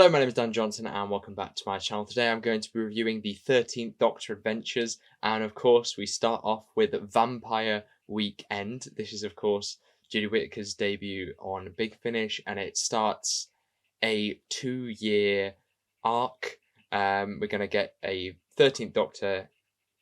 Hello, my name is Dan Johnson and welcome back to my channel. Today I'm going to be reviewing the 13th Doctor Adventures, and of course we start off with Vampire Weekend. This is of course Judy Whittaker's debut on Big Finish, and it starts a 2-year arc. We're going to get a 13th Doctor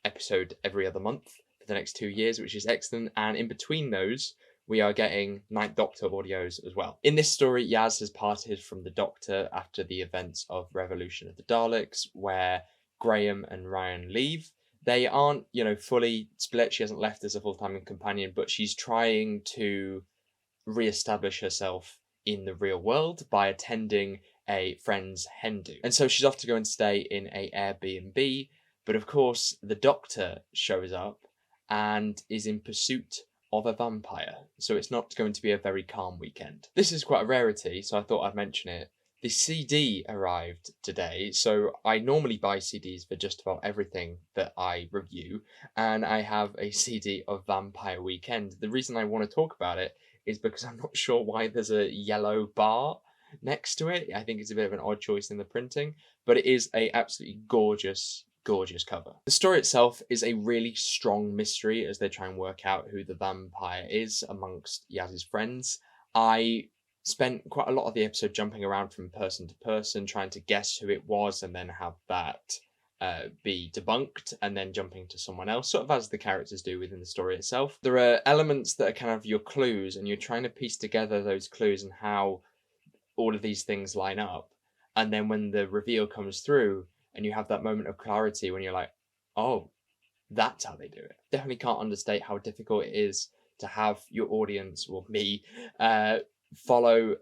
episode every other month for the next 2 years, which is excellent, and in between those we are getting Ninth Doctor audios as well. In this story, Yaz has parted from the Doctor after the events of Revolution of the Daleks, where Graham and Ryan leave. They aren't, fully split. She hasn't left as a full-time companion, but she's trying to re-establish herself in the real world by attending a friend's hen do. And so she's off to go and stay in a Airbnb, but of course the Doctor shows up and is in pursuit of a vampire, so it's not going to be a very calm weekend. This is quite a rarity, so I thought I'd mention it. The CD arrived today, so I normally buy CDs for just about everything that I review, and I have a CD of Vampire Weekend. The reason I want to talk about it is because I'm not sure why there's a yellow bar next to it. I think it's a bit of an odd choice in the printing, but it is a absolutely gorgeous cover. The story itself is a really strong mystery as they try and work out who the vampire is amongst Yaz's friends. I spent quite a lot of the episode jumping around from person to person, trying to guess who it was and then have that be debunked, and then jumping to someone else, sort of as the characters do within the story itself. There are elements that are kind of your clues, and you're trying to piece together those clues and how all of these things line up. And then when the reveal comes through, and you have that moment of clarity when you're like, oh, that's how they do it. Definitely can't understate how difficult it is to have your audience, or me, follow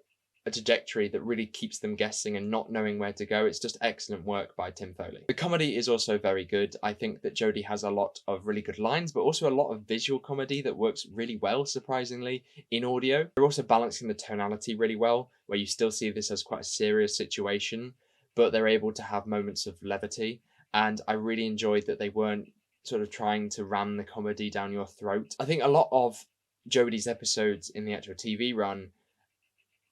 a trajectory that really keeps them guessing and not knowing where to go. It's just excellent work by Tim Foley. The comedy is also very good. I think that Jodie has a lot of really good lines, but also a lot of visual comedy that works really well, surprisingly, in audio. They're also balancing the tonality really well, where you still see this as quite a serious situation, but they're able to have moments of levity. And I really enjoyed that they weren't sort of trying to ram the comedy down your throat. I think a lot of Jodie's episodes in the actual TV run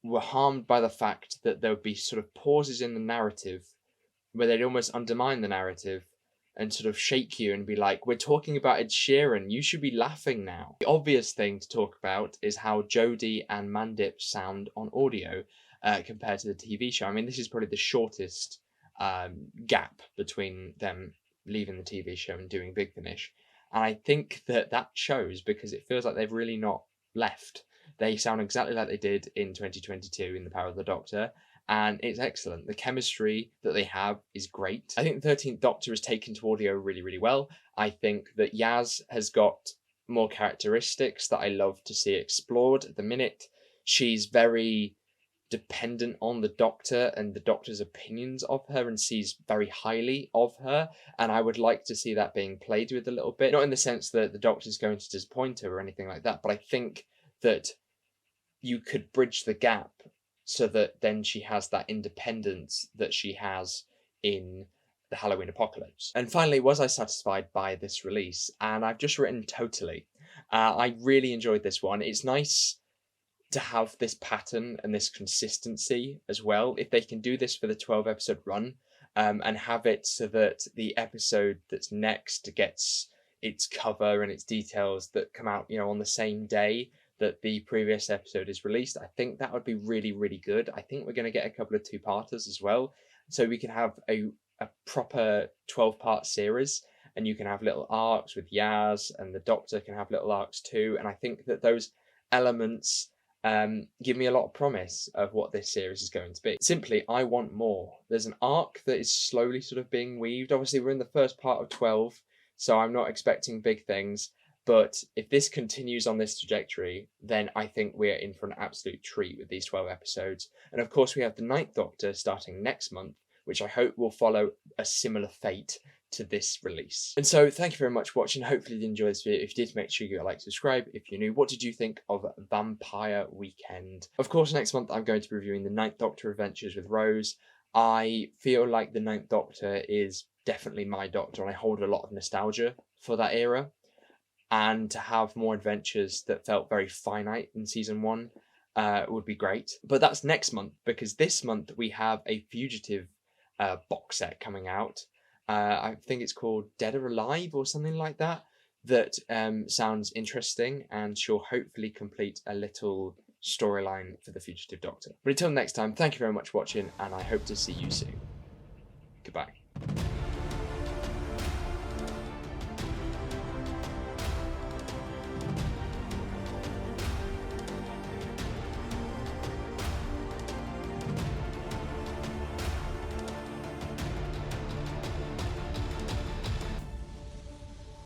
were harmed by the fact that there would be sort of pauses in the narrative where they'd almost undermine the narrative and sort of shake you and be like, we're talking about Ed Sheeran, you should be laughing now. The obvious thing to talk about is how Jodie and Mandip sound on audio compared to the TV show. I mean, this is probably the shortest gap between them leaving the TV show and doing Big Finish. And I think that shows because it feels like they've really not left. They sound exactly like they did in 2022 in The Power of the Doctor, and it's excellent. The chemistry that they have is great. I think the 13th Doctor is taken to audio really, really well. I think that Yaz has got more characteristics that I love to see explored at the minute. She's very dependent on the Doctor and the Doctor's opinions of her, and sees very highly of her, and I would like to see that being played with a little bit. Not in the sense that the Doctor's going to disappoint her or anything like that, but I think that you could bridge the gap so that then she has that independence that she has in the Halloween Apocalypse. And finally, was I satisfied by this release? And I've just written totally. I really enjoyed this one. It's nice to have this pattern and this consistency as well. If they can do this for the 12 episode run, and have it so that the episode that's next gets its cover and its details that come out, on the same day that the previous episode is released, I think that would be really, really good. I think we're going to get a couple of 2-parters as well, so we can have a proper 12-part series, and you can have little arcs with Yaz, and the Doctor can have little arcs too, and I think that those elements give me a lot of promise of what this series is going to be. Simply, I want more. There's an arc that is slowly sort of being weaved. Obviously, we're in the first part of 12, so I'm not expecting big things. But if this continues on this trajectory, then I think we're in for an absolute treat with these 12 episodes. And of course, we have the Ninth Doctor starting next month, which I hope will follow a similar fate to this release. And so thank you very much for watching. Hopefully you enjoyed this video. If you did, make sure you give a like, subscribe if you're new. What did you think of Vampire Weekend? Of course, next month I'm going to be reviewing the Ninth Doctor Adventures with Rose. I feel like the Ninth Doctor is definitely my Doctor, and I hold a lot of nostalgia for that era. And to have more adventures that felt very finite in season 1 would be great. But that's next month, because this month we have a Fugitive box set coming out. I think it's called Dead or Alive or something like that. That sounds interesting and shall hopefully complete a little storyline for the Fugitive Doctor. But until next time, thank you very much for watching, and I hope to see you soon. Goodbye.